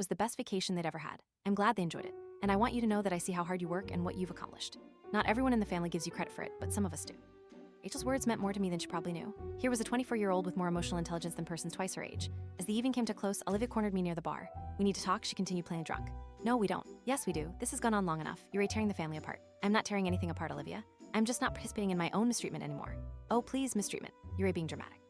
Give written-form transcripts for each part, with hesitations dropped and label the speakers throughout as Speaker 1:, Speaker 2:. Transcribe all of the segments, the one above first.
Speaker 1: was the best vacation they'd ever had. I'm glad they enjoyed it, and I want you to know that I see how hard you work and what you've accomplished. Not everyone in the family gives you credit for it, but some of us do. Rachel's words meant more to me than she probably knew. Here was a 24-year-old with more emotional intelligence than persons twice her age. As the evening came to close, Olivia cornered me near the bar. We need to talk, she continued, playing drunk. No, we don't. Yes, we do. This has gone on long enough. You're tearing the family apart. I'm not tearing anything apart, Olivia. I'm just not participating in my own mistreatment anymore. Oh, please, mistreatment. You're being dramatic.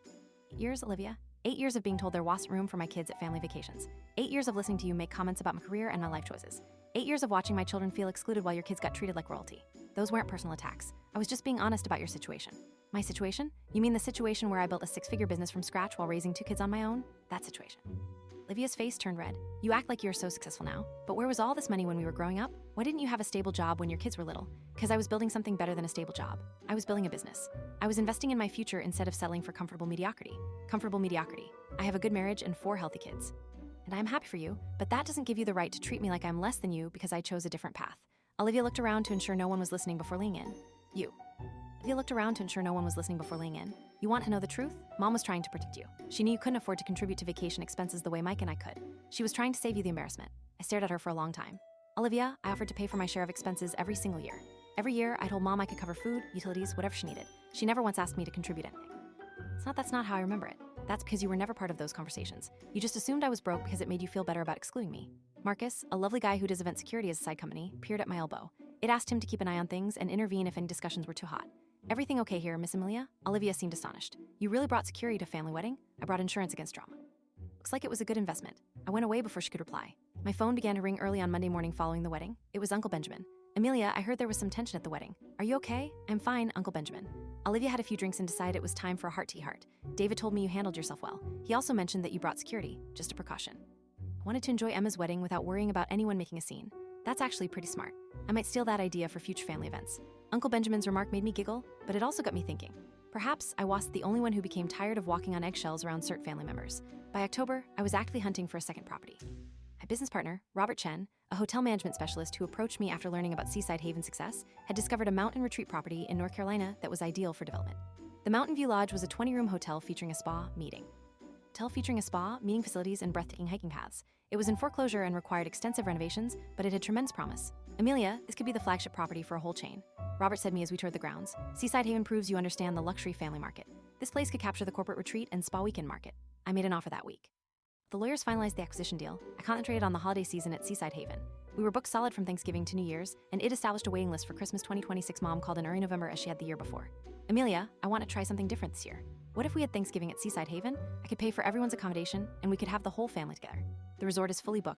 Speaker 1: 8 years, Olivia. 8 years of being told there wasn't room for my kids at family vacations. 8 years of listening to you make comments about my career and my life choices. 8 years of watching my children feel excluded while your kids got treated like royalty. Those weren't personal attacks. I was just being honest about your situation. My situation? You mean the situation where I built a 6-figure business from scratch while raising 2 kids on my own? That situation. Olivia's face turned red. You act like you're so successful now, but where was all this money when we were growing up? Why didn't you have a stable job when your kids were little? Because I was building something better than a stable job. I was building a business. I was investing in my future instead of settling for comfortable mediocrity. Comfortable mediocrity. I have a good marriage and 4 healthy kids. And I'm happy for you, but that doesn't give you the right to treat me like I'm less than you because I chose a different path. Olivia looked around to ensure no one was listening before leaning in. Olivia looked around to ensure no one was listening before leaning in. You want to know the truth? Mom was trying to protect you. She knew you couldn't afford to contribute to vacation expenses the way Mike and I could. She was trying to save you the embarrassment. I stared at her for a long time. Olivia, I offered to pay for my share of expenses every single year. Every year, I told Mom I could cover food, utilities, whatever she needed. She never once asked me to contribute anything. That's not how I remember it. That's because you were never part of those conversations. You just assumed I was broke because it made you feel better about excluding me. Marcus, a lovely guy who does event security as a side company, peered at my elbow. It asked him to keep an eye on things and intervene if any discussions were too hot. Everything okay here, Miss Amelia? Olivia seemed astonished. You really brought security to a family wedding? I brought insurance against drama. Looks like it was a good investment. I went away before she could reply. My phone began to ring early on Monday morning following the wedding. It was Uncle Benjamin. Amelia, I heard there was some tension at the wedding. Are you okay? I'm fine, Uncle Benjamin. Olivia had a few drinks and decided it was time for a heart-to-heart. David told me you handled yourself well. He also mentioned that you brought security, just a precaution. I wanted to enjoy Emma's wedding without worrying about anyone making a scene. That's actually pretty smart. I might steal that idea for future family events. Uncle Benjamin's remark made me giggle, but it also got me thinking. Perhaps I wasn't the only one who became tired of walking on eggshells around certain family members. By October, I was actively hunting for a second property. My business partner, Robert Chen, a hotel management specialist who approached me after learning about Seaside Haven's success, had discovered a mountain retreat property in North Carolina that was ideal for development. The Mountain View Lodge was a 20-room hotel featuring a spa, meeting facilities, and breathtaking hiking paths. It was in foreclosure and required extensive renovations, but it had tremendous promise. Amelia, this could be the flagship property for a whole chain. Robert said to me as we toured the grounds. Seaside Haven proves you understand the luxury family market. This place could capture the corporate retreat and spa weekend market. I made an offer that week. The lawyers finalized the acquisition deal. I concentrated on the holiday season at Seaside Haven. We were booked solid from Thanksgiving to New Year's, and it established a waiting list for Christmas 2026. Mom called in early November as she had the year before. Amelia, I want to try something different this year. What if we had Thanksgiving at Seaside Haven? I could pay for everyone's accommodation, and we could have the whole family together. The resort is fully booked.